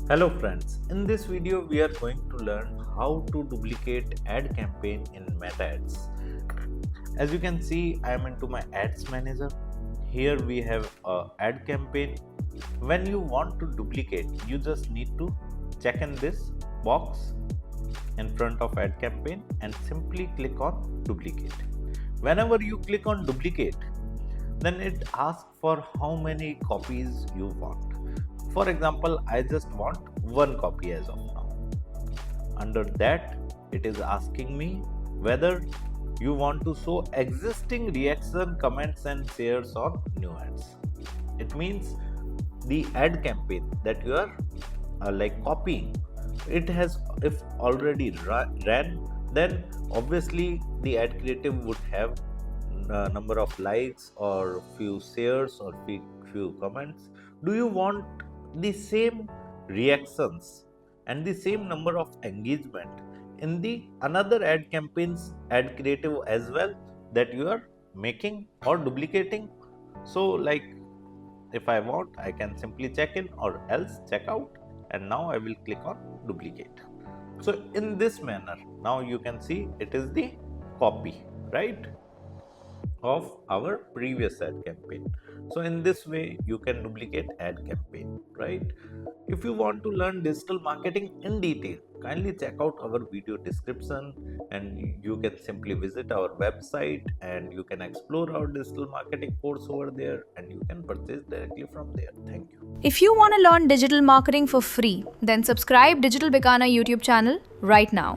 Hello friends, in this video we are going to learn how to duplicate ad campaign in Meta Ads. As you can see, I am into my ads manager. Here we have a ad campaign. When you want to duplicate, you just need to check in this box in front of ad campaign and simply click on duplicate. Whenever you click on duplicate, then it asks for how many copies you want. For example, I just want one copy as of now. Under that, it is asking me whether you want to show existing reaction, comments and shares on new ads. It means the ad campaign that you are copying, it has if already ran, then obviously the ad creative would have number of likes or few shares or few comments. Do you want the same reactions and the same number of engagement in the another ad campaigns ad creative as well that you are making or duplicating? So if I want, I can simply check in or else check out, and now I will click on duplicate. So in this manner, now you can see it is the copy, right, of our previous ad campaign. So in this way you can duplicate ad campaign, right? If you want to learn digital marketing in detail, kindly check out our video description, and you can simply visit our website and you can explore our digital marketing course over there, and you can purchase directly from there. Thank you. If you want to learn digital marketing for free, then subscribe Digital Bikana YouTube channel right now.